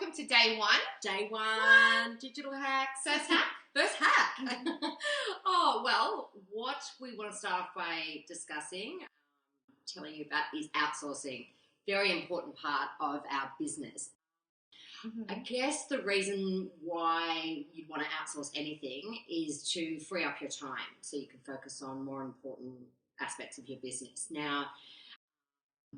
welcome to day one. Day one, digital hacks. First hack? First hack. Oh, well, what we want to start off by discussing, telling you about is outsourcing. Very important part of our business. I guess the reason why you'd want to outsource anything is to free up your time so you can focus on more important aspects of your business. Now,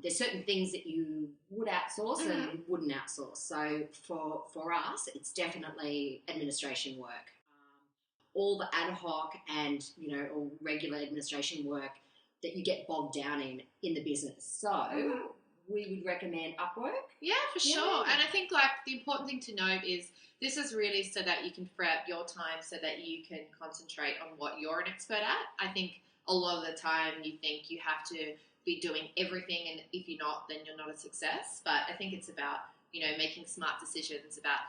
there's certain things that you would outsource and wouldn't outsource. So for us, it's definitely administration work. All the ad hoc and, or regular administration work that you get bogged down in the business. So we would recommend Upwork. Yeah, for sure. And I think the important thing to note is this is really so that you can free up your time so that you can concentrate on what you're an expert at. I think a lot of the time you think you have to be doing everything, and if you're not, then you're not a success. But I think it's about, making smart decisions about,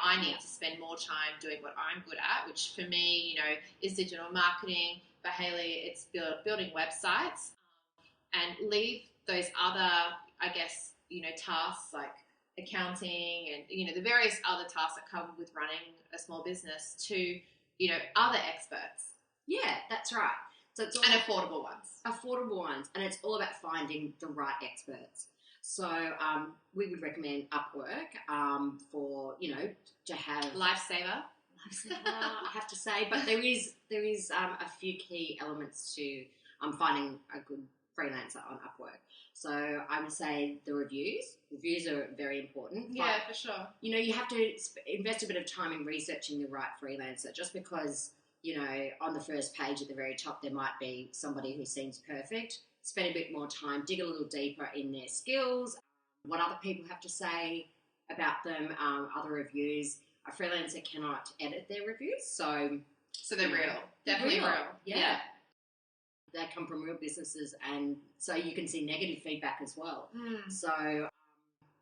I need to spend more time doing what I'm good at, which for me, is digital marketing. For Hayley, it's building websites, and leave those other, tasks like accounting and, the various other tasks that come with running a small business to, other experts. Yeah, that's right. So it's all and affordable ones. Affordable ones. And it's all about finding the right experts. So we would recommend Upwork for, to have... Lifesaver, I have to say. But there is a few key elements to finding a good freelancer on Upwork. So I would say the reviews. Reviews are very important. Yeah, for sure. You have to invest a bit of time in researching the right freelancer, just because... on the first page at the very top, there might be somebody who seems perfect. Spend a bit more time, dig a little deeper in their skills, what other people have to say about them, other reviews. A freelancer cannot edit their reviews, so they're real. Definitely real. Yeah. They come from real businesses, and so you can see negative feedback as well. So I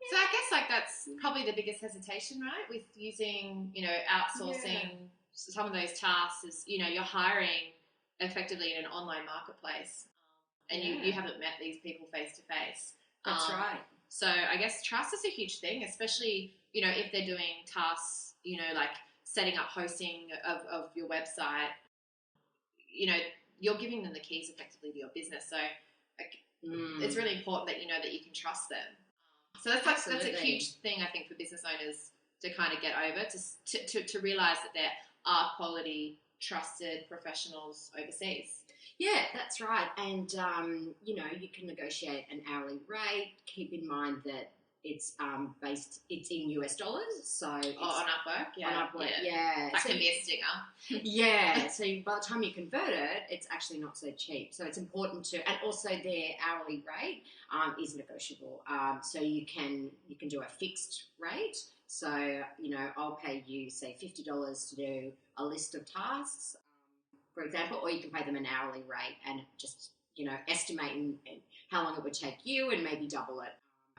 guess that's probably the biggest hesitation, right, with using, outsourcing some of those tasks is, you're hiring effectively in an online marketplace and you haven't met these people face to face. That's right. So I guess trust is a huge thing, especially, if they're doing tasks, like setting up hosting of your website, you're giving them the keys effectively to your business. So it's really important that that you can trust them. So that's a huge thing, I think, for business owners to kind of get over, to realize that they're quality, trusted professionals overseas. Yeah, that's right. And, you can negotiate an hourly rate. Keep in mind that it's it's in US dollars. So it's on Upwork? Yeah. On Upwork, yeah. That can be a stinger. Yeah. So by the time you convert it, it's actually not so cheap. So it's important to, and also their hourly rate is negotiable. So you can do a fixed rate. So, I'll pay you, say, $50 to do a list of tasks, for example, or you can pay them an hourly rate and just, estimate how long it would take you and maybe double it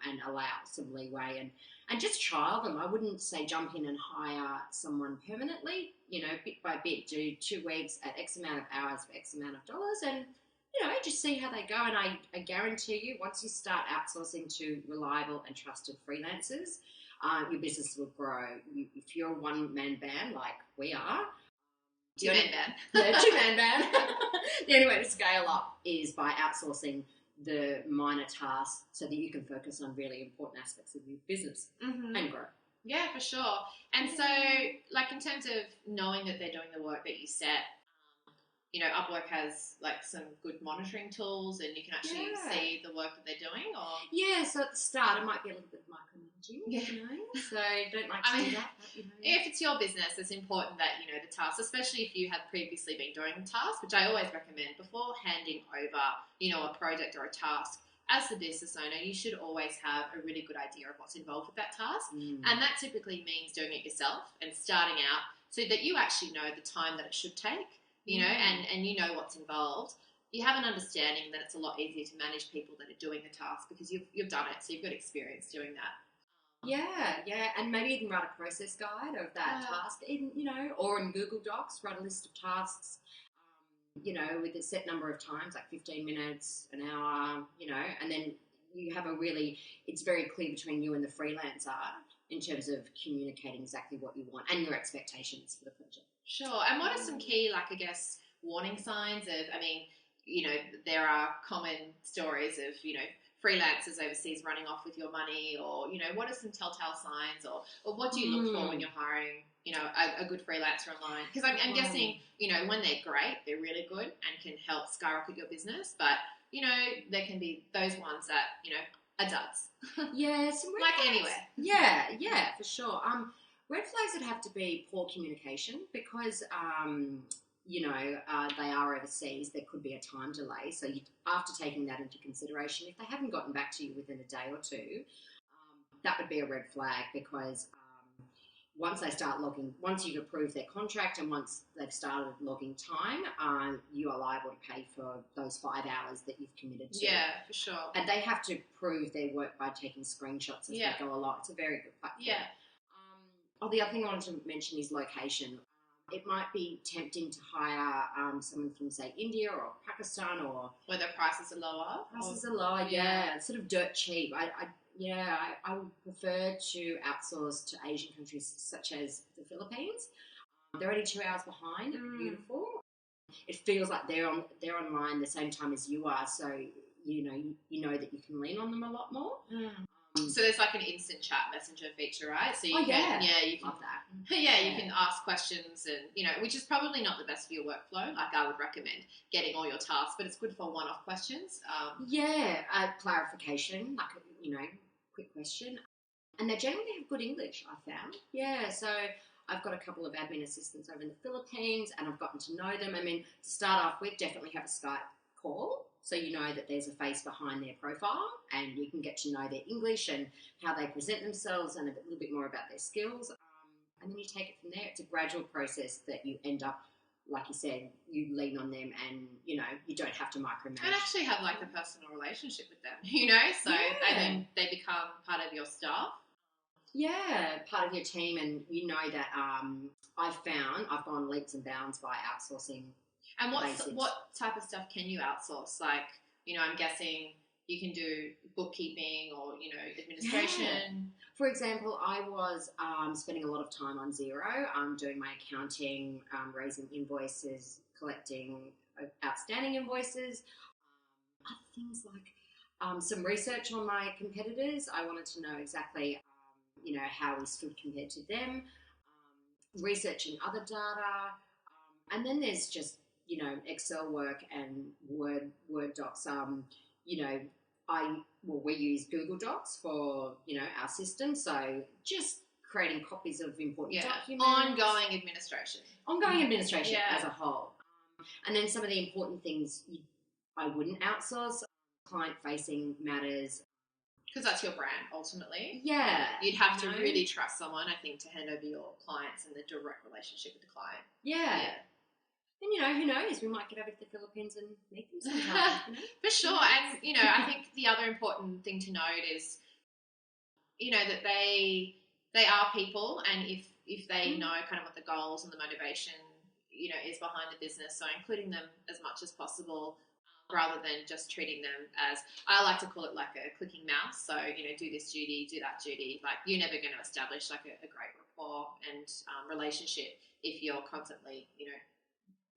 and allow some leeway and just trial them. I wouldn't say jump in and hire someone permanently, bit by bit, do 2 weeks at X amount of hours for X amount of dollars and, just see how they go. And I guarantee you, once you start outsourcing to reliable and trusted freelancers, your business will grow. If you're a one-man band like we are, two-man band. Yeah, two-man band. The only way to scale up is by outsourcing the minor tasks so that you can focus on really important aspects of your business and grow. Yeah, for sure. And so, in terms of knowing that they're doing the work that you set, Upwork has some good monitoring tools, and you can actually see the work that they're doing. Or so at the start it might be a little bit micromanaging, so don't like to do that. But, if it's your business, it's important that the tasks, especially if you have previously been doing the task, which I always recommend before handing over, a project or a task. As the business owner, you should always have a really good idea of what's involved with that task, and that typically means doing it yourself and starting out so that you actually know the time that it should take. And what's involved. You have an understanding that it's a lot easier to manage people that are doing the task because you've done it, so you've got experience doing that. Yeah, and maybe you can write a process guide of that task, or in Google Docs, write a list of tasks, with a set number of times, like 15 minutes, an hour, and then you have it's very clear between you and the freelancer in terms of communicating exactly what you want and your expectations for the project. Sure. And what are some key, like, I guess, warning signs of, I mean, you know, there are common stories of, you know, freelancers overseas running off with your money, or, you know, what are some telltale signs, or what do you look for when you're hiring, you know, a good freelancer online? Because I'm guessing, you know, when they're great, they're really good and can help skyrocket your business, but, you know, there can be those ones that, you know, are duds. Yeah, some red like flags. Anywhere. Yeah, for sure. Red flags would have to be poor communication because, you know, they are overseas. There could be a time delay. So after taking that into consideration, if they haven't gotten back to you within a day or two, that would be a red flag because once you've approved their contract and once they've started logging time, you are liable to pay for those 5 hours that you've committed to. Yeah, for sure. And they have to prove their work by taking screenshots as they go along. It's a very good platform. Yeah. The other thing I wanted to mention is location. It might be tempting to hire someone from, say, India or Pakistan, or where the prices are lower. Prices are lower, yeah. It's sort of dirt cheap. I would prefer to outsource to Asian countries such as the Philippines. They're only 2 hours behind. Beautiful. It feels like they're online the same time as you are, so you know that you can lean on them a lot more. So there's like an instant chat messenger feature, right? So you can love that. You can ask questions, and, you know, which is probably not the best for your workflow. Like, I would recommend getting all your tasks, but it's good for one-off questions. Clarification, like, you know, quick question. And they generally have good English, I found. Yeah, so I've got a couple of admin assistants over in the Philippines, and I've gotten to know them. I mean, to start off with, definitely have a Skype call, so you know that there's a face behind their profile, and you can get to know their English and how they present themselves and a little bit more about their skills. And then you take it from there. It's a gradual process that you end up, like you said, you lean on them, and, you know, you don't have to micromanage. And actually have like a personal relationship with them, you know, so and then they become part of your staff. Yeah, part of your team, and you know that I've gone leaps and bounds by outsourcing. And what type of stuff can you outsource? Like, you know, I'm guessing you can do bookkeeping or, you know, administration. Yeah. For example, I was spending a lot of time on Xero, doing my accounting, raising invoices, collecting outstanding invoices, other things like some research on my competitors. I wanted to know exactly, you know, how we stood compared to them, researching other data, and then there's just, you know, Excel work and Word docs. You know, we use Google Docs for, you know, our system. So just creating copies of important documents. Ongoing administration as a whole. And then some of the important things I wouldn't outsource, client-facing matters. Because that's your brand, ultimately. Yeah. You'd have to really trust someone, I think, to hand over your clients and the direct relationship with the client. Yeah. And, you know, who knows? We might get over to the Philippines and meet them sometime. You know? For sure. And, you know, I think the other important thing to note is, you know, that they are people, and if they know kind of what the goals and the motivation, you know, is behind the business, so including them as much as possible, rather than just treating them as, I like to call it like a clicking mouse. So, you know, do this duty, do that duty. Like, you're never going to establish like a great rapport and relationship if you're constantly, you know,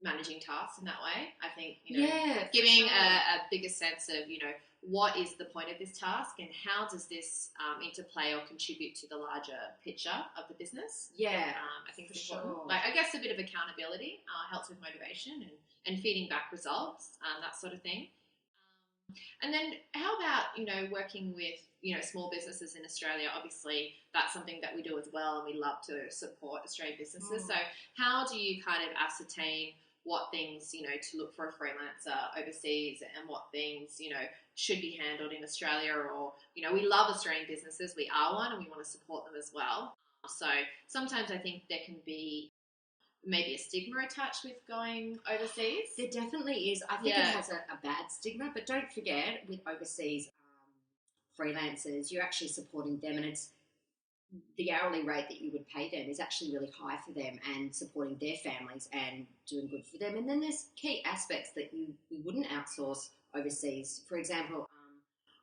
managing tasks in that way. I think, you know, giving a bigger sense of, you know, what is the point of this task and how does this interplay or contribute to the larger picture of the business. I think it's important. Like, I guess a bit of accountability helps with motivation and feeding back results, that sort of thing. And then how about, you know, working with, you know, small businesses in Australia? Obviously, that's something that we do as well, and we love to support Australian businesses. So how do you kind of ascertain what things, you know, to look for a freelancer overseas, and what things, you know, should be handled in Australia? Or, you know, we love Australian businesses. We are one, and we want to support them as well. So sometimes I think there can be maybe a stigma attached with going overseas. There definitely is. I think it has a bad stigma, but don't forget, with overseas freelancers, you're actually supporting them, and it's the hourly rate that you would pay them is actually really high for them, and supporting their families and doing good for them. And then there's key aspects that you wouldn't outsource overseas. For example,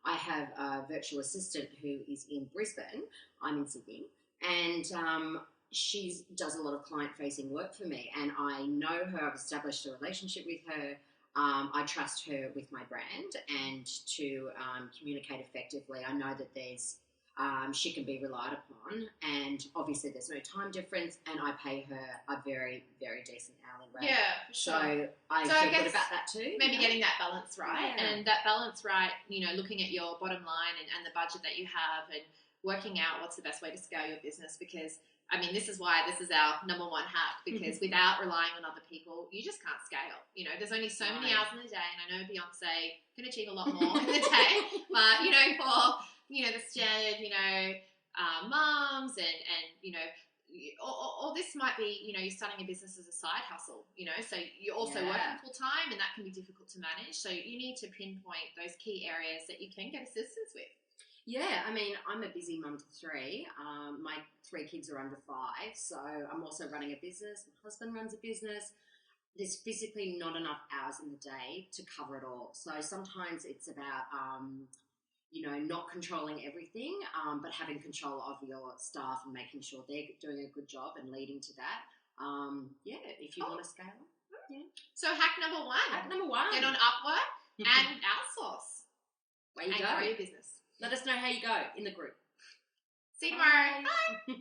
I have a virtual assistant who is in Brisbane. I'm in Sydney. and she does a lot of client-facing work for me, and I know her. I've established a relationship with her. I trust her with my brand and to communicate effectively. I know that she can be relied upon, and obviously there's no time difference, and I pay her a very, very decent hourly rate. Yeah, for sure. So I feel good about that too. Maybe getting that balance right, Yeah. and that balance right, looking at your bottom line and the budget that you have, and working out what's the best way to scale your business. Because this is why this is our number one hack, because without relying on other people, you just can't scale. There's only so many hours in the day, and I know Beyonce can achieve a lot more in the day, but, for, the standard, mums and or this might be, you're starting a business as a side hustle, so you're also working full time, and that can be difficult to manage. So you need to pinpoint those key areas that you can get assistance with. Yeah, I'm a busy mum to three. My 3 kids are under 5, so I'm also running a business. My husband runs a business. There's physically not enough hours in the day to cover it all. So sometimes it's about, not controlling everything, but having control of your staff and making sure they're doing a good job and leading to that. If you want to scale up. Yeah. So hack number 1. Get on Upwork and outsource. There you and go. grow your business. Let us know how you go in the group. See you tomorrow. Bye.